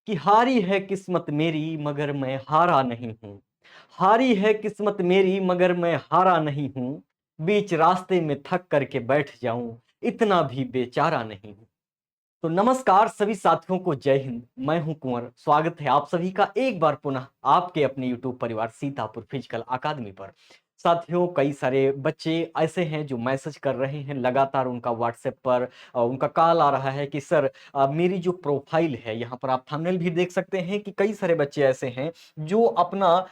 कि हारी है किस्मत मेरी मगर मैं हारा नहीं हूँ। हारी है किस्मत मेरी मगर मैं हारा नहीं हूँ। बीच रास्ते में थक करके बैठ जाऊं, इतना भी बेचारा नहीं हूँ। तो नमस्कार सभी साथियों को, जय हिंद। मैं हूं कुंवर। स्वागत है आप सभी का एक बार पुनः आपके अपने यूट्यूब परिवार सीतापुर फिजिकल अकादमी पर। साथियों, कई सारे बच्चे ऐसे हैं जो मैसेज कर रहे हैं लगातार, उनका व्हाट्सएप पर उनका कॉल आ रहा है कि सर मेरी जो प्रोफाइल है, यहाँ पर आप थंबनेल भी देख सकते हैं कि कई सारे बच्चे ऐसे हैं जो अपना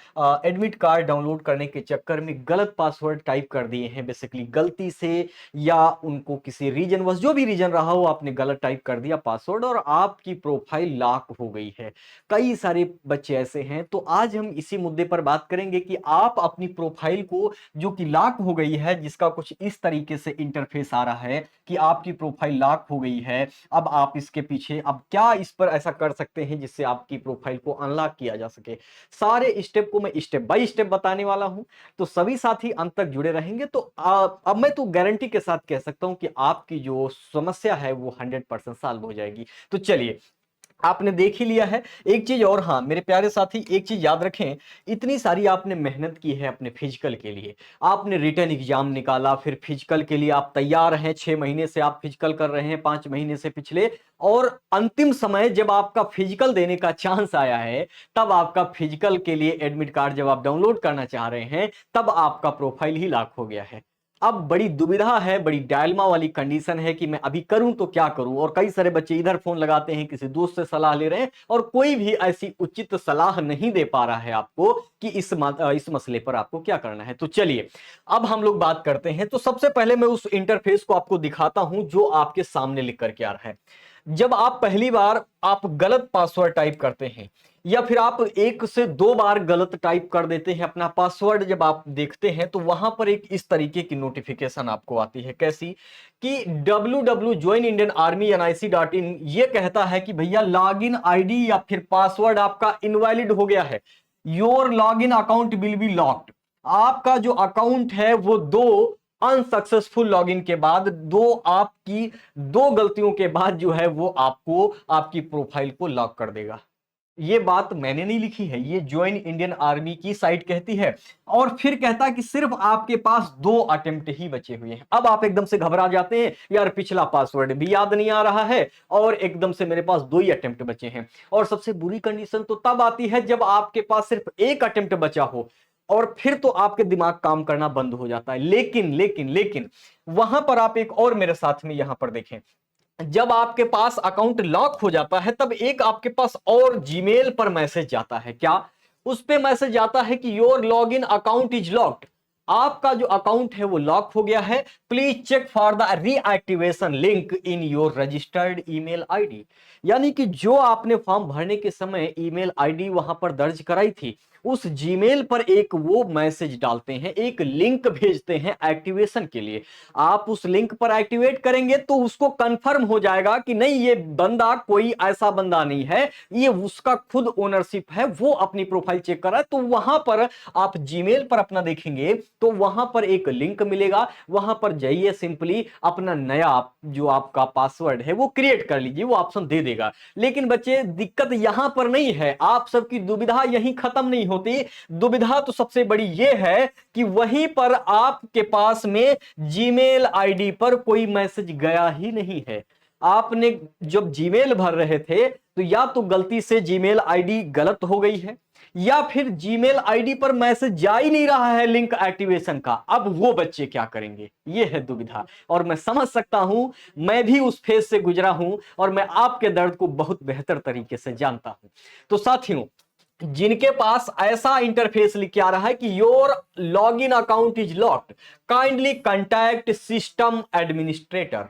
एडमिट कार्ड डाउनलोड करने के चक्कर में गलत पासवर्ड टाइप कर दिए हैं, बेसिकली गलती से, या उनको किसी रीजन वश जो भी रीजन रहा हो, आपने गलत टाइप कर दिया पासवर्ड और आपकी प्रोफाइल लॉक हो गई है। कई सारे बच्चे ऐसे हैं, तो आज हम इसी मुद्दे पर बात करेंगे कि आप अपनी प्रोफाइल को जो कि लॉक हो गई है, जिसका कुछ इस तरीके से इंटरफेस आ रहा है कि आपकी प्रोफाइल लॉक हो गई है, अब आप इसके पीछे अब क्या इस पर ऐसा कर सकते हैं जिससे आपकी प्रोफाइल को अनलॉक किया जा सके। सारे स्टेप को मैं स्टेप बाय स्टेप बताने वाला हूं, तो सभी साथी अंत तक जुड़े रहेंगे तो अब मैं तो गारंटी के साथ कह सकता हूं कि आपकी जो समस्या है वो 100% सॉल्व हो जाएगी। तो चलिए, आपने देख ही लिया है। एक चीज और, हाँ मेरे प्यारे साथी, एक चीज याद रखें, इतनी सारी आपने मेहनत की है अपने फिजिकल के लिए, आपने रिटर्न एग्जाम निकाला, फिर फिजिकल के लिए आप तैयार हैं, 6 महीने से आप फिजिकल कर रहे हैं, 5 महीने से पिछले, और अंतिम समय जब आपका फिजिकल देने का चांस आया है, तब आपका फिजिकल के लिए एडमिट कार्ड जब आप डाउनलोड करना चाह रहे हैं, तब आपका प्रोफाइल ही लॉक हो गया है। अब बड़ी दुविधा है, बड़ी डायलमा वाली कंडीशन है कि मैं अभी करूं तो क्या करूं। और कई सारे बच्चे इधर फोन लगाते हैं, किसी दोस्त से सलाह ले रहे हैं, और कोई भी ऐसी उचित सलाह नहीं दे पा रहा है आपको कि इस मसले पर आपको क्या करना है। तो चलिए, अब हम लोग बात करते हैं। तो सबसे पहले मैं उस इंटरफेस को आपको दिखाता हूं जो आपके सामने लिख करके आ रहा है। जब आप पहली बार आप गलत पासवर्ड टाइप करते हैं, या फिर आप 1 से 2 बार गलत टाइप कर देते हैं अपना पासवर्ड, जब आप देखते हैं तो वहां पर एक इस तरीके की नोटिफिकेशन आपको आती है। कैसी? कि www.joinindianarmynic.in ये कहता है कि भैया लॉग इन आईडी या फिर पासवर्ड आपका इनवैलिड हो गया है। Your log in account will be locked. आपका जो अकाउंट है वो दो अनसक्सेसफुल लॉगिन के बाद, आपकी 2 गलतियों के बाद जो है वो आपको आपकी प्रोफाइल को लॉक कर देगा। ये बात मैंने नहीं लिखी है, ये ज्वाइन इंडियन आर्मी की साइट कहती है। और फिर कहता है कि सिर्फ आपके पास 2 अटेम्प्ट ही बचे हुए हैं। अब आप एकदम से घबरा जाते हैं, यार पिछला पासवर्ड भी याद नहीं आ रहा है और एकदम से मेरे पास 2 ही अटेम्प्ट बचे हैं। और सबसे बुरी कंडीशन तो तब आती है जब आपके पास सिर्फ 1 अटेम्प्ट बचा हो, और फिर तो आपके दिमाग काम करना बंद हो जाता है। लेकिन लेकिन लेकिन वहां पर आप एक और मेरे साथ में यहां पर देखें, जब आपके पास अकाउंट लॉक हो जाता है तब एक आपके पास और जीमेल पर मैसेज जाता है। क्या? उस पे मैसेज जाता है कि your log in account is locked. आपका जो अकाउंट है वो लॉक हो गया है। Please check for the reactivation link in your registered email ID. यानी कि जो आपने फॉर्म भरने के समय ईमेल आईडी वहां पर दर्ज कराई थी, उस जीमेल पर एक वो मैसेज डालते हैं, एक लिंक भेजते हैं एक्टिवेशन के लिए। आप उस लिंक पर एक्टिवेट करेंगे तो उसको कंफर्म हो जाएगा कि नहीं, ये बंदा कोई ऐसा बंदा नहीं है, ये उसका खुद ओनरशिप है, वो अपनी प्रोफाइल चेक कर रहा है। तो वहां पर आप जीमेल पर अपना देखेंगे तो वहां पर एक लिंक मिलेगा, वहां पर जाइए, सिंपली अपना नया जो आपका पासवर्ड है वो क्रिएट कर लीजिए, वो ऑप्शन दे देगा। लेकिन बच्चे, दिक्कत यहां पर नहीं है, आप सबकी दुविधा यहीं खत्म नहीं होती। दुविधा तो सबसे बड़ी ये है कि वहीं पर आपके पास में जीमेल आईडी पर कोई मैसेज गया ही नहीं है। आपने जब जीमेल भर रहे थे तो या तो गलती से जीमेल आईडी गलत हो गई है, या फिर जीमेल आईडी पर मैसेज जा ही नहीं रहा है लिंक एक्टिवेशन का। अब वो बच्चे क्या करेंगे, ये है दुविधा। और मैं समझ सकता हूं, मैं भी उस फेज से गुजरा हूं और मैं आपके दर्द को बहुत बेहतर तरीके से जानता हूं। तो साथियों, जिनके पास ऐसा इंटरफेस लिख के आ रहा है कि your login account is locked, kindly contact system administrator.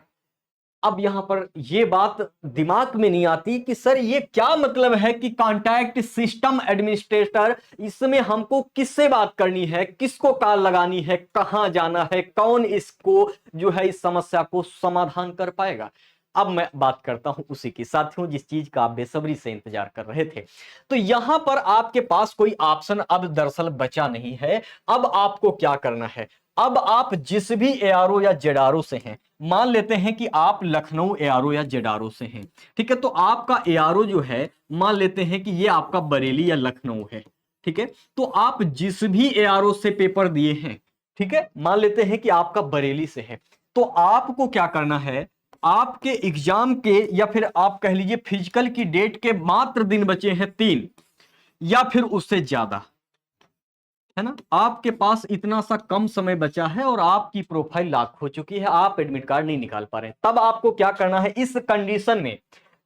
अब यहां पर यह बात दिमाग में नहीं आती कि सर ये क्या मतलब है कि कांटेक्ट सिस्टम एडमिनिस्ट्रेटर। इसमें हमको किससे बात करनी है, किसको कॉल लगानी है, कहां जाना है, कौन इसको जो है इस समस्या को समाधान कर पाएगा। अब मैं बात करता हूं उसी की, साथियों, जिस चीज का आप बेसब्री से इंतजार कर रहे थे। तो यहां पर आपके पास कोई ऑप्शन अब दरअसल बचा नहीं है। अब आपको क्या करना है? अब आप जिस भी एआरओ या जेडारो से हैं, मान लेते हैं कि आप लखनऊ एआरओ या जेडारो से हैं, ठीक है, तो आपका एआरओ जो है मान लेते हैं कि ये आपका बरेली या लखनऊ है, ठीक है, तो आप जिस भी एआरओ से पेपर दिए हैं, ठीक है, मान लेते हैं कि आपका बरेली से है, तो आपको क्या करना है, आपके एग्जाम के या फिर आप कह लीजिए फिजिकल की डेट के मात्र दिन बचे हैं 3 या फिर उससे ज्यादा, है ना, आपके पास इतना सा कम समय बचा है और आपकी प्रोफाइल लॉक हो चुकी है, आप एडमिट कार्ड नहीं निकाल पा रहे हैं, तब आपको क्या करना है, इस कंडीशन में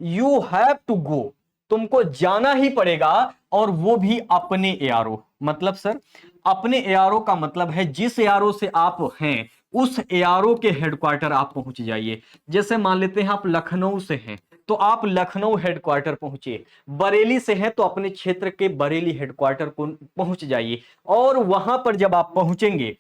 यू हैव टू गो, तुमको जाना ही पड़ेगा, और वो भी अपने एआरओ, मतलब सर अपने एआरओ का मतलब है जिस एआरओ से आप हैं उस एआरओ के हेडक्वार्टर आप पहुंच जाइए। जैसे मान लेते हैं आप लखनऊ से हैं तो आप लखनऊ हेडक्वार्टर पहुंचिए, बरेली से हैं तो अपने क्षेत्र के बरेली हेडक्वार्टर को पहुंच जाइए, और वहां पर जब आप पहुंचेंगे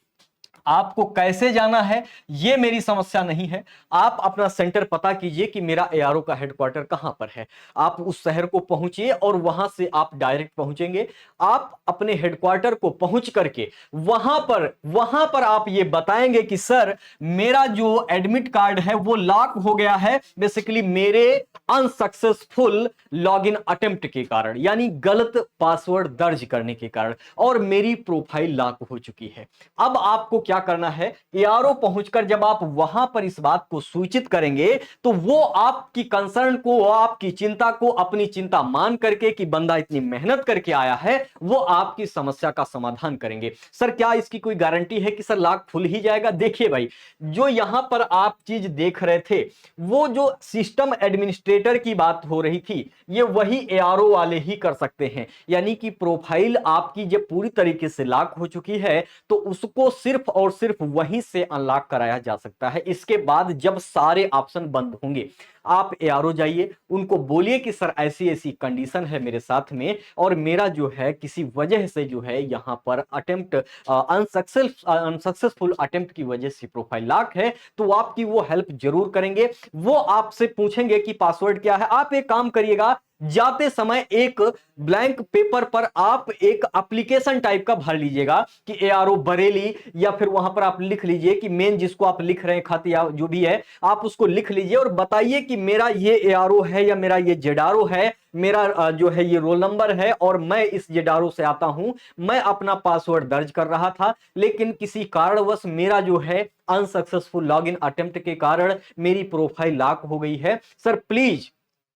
आपको कैसे जाना है ये मेरी समस्या नहीं है, आप अपना सेंटर पता कीजिए कि मेरा एआरओ का हेडक्वार्टर कहां पर है, आप उस शहर को पहुंचिए और वहां से आप डायरेक्ट पहुंचेंगे, आप अपने हेडक्वार्टर को पहुंच करके वहां पर आप ये बताएंगे कि सर मेरा जो एडमिट कार्ड है वो लॉक हो गया है, बेसिकली मेरे अनसक्सेसफुल लॉगिन अटेम्प्ट के कारण, यानी गलत पासवर्ड दर्ज करने के कारण, और मेरी प्रोफाइल लॉक हो चुकी है। अब आपको क्या करना है, एआरओ पहुंचकर जब आप वहां पर इस बात को सूचित करेंगे तो वो आपकी कंसर्न को, आपकी चिंता को अपनी चिंता मान करके कि बंदा इतनी मेहनत करके आया है, वो आपकी समस्या का समाधान करेंगे। सर क्या इसकी कोई गारंटी है कि सर लॉक खुल ही जाएगा? देखिए भाई, जो यहां पर आप चीज देख रहे थे वो जो सिस्टम एडमिनिस्ट्रेटर की बात हो रही थी, ये वही एआरओ वाले ही कर सकते हैं, यानी कि प्रोफाइल आपकी जब पूरी तरीके से लॉक हो चुकी है तो उसको सिर्फ और सिर्फ वहीं से अनलॉक कराया जा सकता है। इसके बाद जब सारे ऑप्शन बंद होंगे आप एआरओ जाइए, उनको बोलिए कि सर ऐसी ऐसी कंडीशन है मेरे साथ में और मेरा जो है किसी वजह से जो है यहां पर अटेम्प्ट अनसक्सेसफुल अटेम्प्ट की वजह से प्रोफाइल लॉक है, तो आपकी वो हेल्प जरूर करेंगे। वो आपसे पूछेंगे कि पासवर्ड क्या है, आप एक काम करिएगा, जाते समय एक ब्लैंक पेपर पर आप एक एप्लीकेशन टाइप का भर लीजिएगा कि एआरओ बरेली, या फिर वहां पर आप लिख लीजिए कि मेन जिसको आप लिख रहे हैं खत या जो भी है आप उसको लिख लीजिए और बताइए कि मेरा ये एआरओ है या मेरा ये जेडारो है, मेरा जो है ये रोल नंबर है और मैं इस जेडारो से आता हूं, मैं अपना पासवर्ड दर्ज कर रहा था लेकिन किसी कारणवश मेरा जो है अनसक्सेसफुल लॉगिन अटेम्प्ट के कारण मेरी प्रोफाइल लॉक हो गई है। सर प्लीज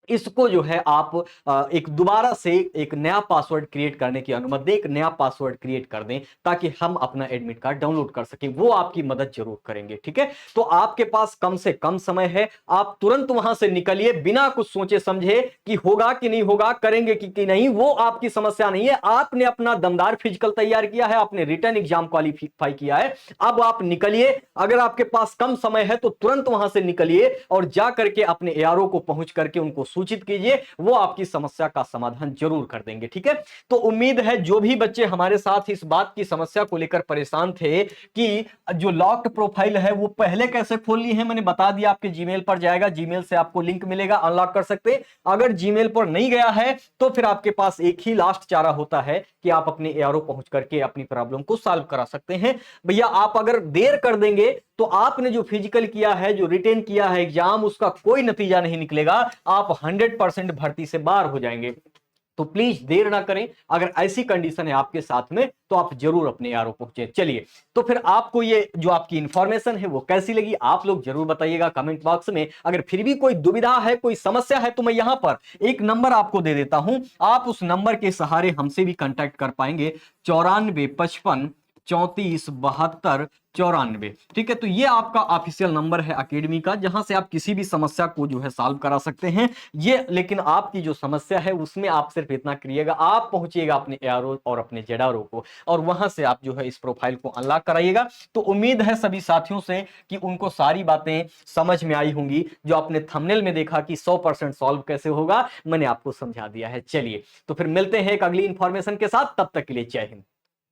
इसको जो है आप एक दोबारा से एक नया पासवर्ड क्रिएट करने की अनुमति दें, एक नया पासवर्ड क्रिएट कर दें ताकि हम अपना एडमिट कार्ड डाउनलोड कर सकें, वो आपकी मदद जरूर करेंगे। ठीक है, तो आपके पास कम से कम समय है, आप तुरंत वहां से निकलिए बिना कुछ सोचे समझे कि होगा कि नहीं होगा, करेंगे कि नहीं, वो आपकी समस्या नहीं है। आपने अपना दमदार फिजिकल तैयार किया है, आपने रिटर्न एग्जाम क्वालिफाई किया है, अब आप निकलिए। अगर आपके पास कम समय है तो तुरंत वहां से निकलिए और जा करके अपने एआरओ को पहुंच करके उनको सूचित कीजिए, वो आपकी समस्या का समाधान जरूर कर देंगे। ठीक है, तो उम्मीद है जो भी बच्चे हमारे साथ इस बात की समस्या को लेकर परेशान थे कि जो लॉक्ड प्रोफाइल है वो पहले कैसे खोलनी है, मैंने बता दिया। आपके जीमेल पर जाएगा, जीमेल से आपको लिंक मिलेगा, अनलॉक कर सकते हैं। अगर जीमेल पर नहीं गया है तो फिर आपके पास एक ही लास्ट चारा होता है कि आप अपने एआरओ पहुंच करके अपनी प्रॉब्लम को सॉल्व करा सकते हैं। भैया आप अगर देर कर देंगे तो आपने जो फिजिकल किया है, जो रिटेन किया है एग्जाम, उसका कोई नतीजा नहीं निकलेगा, आप 100% भर्ती से बाहर हो जाएंगे। तो प्लीज देर ना करें, अगर ऐसी कंडीशन है आपके साथ में तो आप जरूर अपने एआरओ पहुंचे। चलिए, तो फिर आपको ये जो आपकी इंफॉर्मेशन है वो कैसी लगी आप लोग जरूर बताइएगा कमेंट बॉक्स में। अगर फिर भी कोई दुविधा है, कोई समस्या है तो मैं यहां पर एक नंबर आपको दे देता हूं, आप उस नंबर के सहारे हमसे भी कांटेक्ट कर पाएंगे, 9455 34 72 94। ठीक है, तो ये आपका ऑफिशियल नंबर है एकेडमी का, जहां से आप किसी भी समस्या को जो है सॉल्व करा सकते हैं। ये लेकिन आपकी जो समस्या है उसमें आप सिर्फ इतना करिएगा, आप पहुंचिएगा अपने एआरओ और अपने जेडारो को और वहां से आप जो है इस प्रोफाइल को अनलॉक कराइएगा। तो उम्मीद है सभी साथियों से कि उनको सारी बातें समझ में आई होंगी। जो आपने थंबनेल में देखा कि 100% सॉल्व कैसे होगा, मैंने आपको समझा दिया है। चलिए, तो फिर मिलते हैं एक अगली इंफॉर्मेशन के साथ, तब तक के लिए जय हिंद।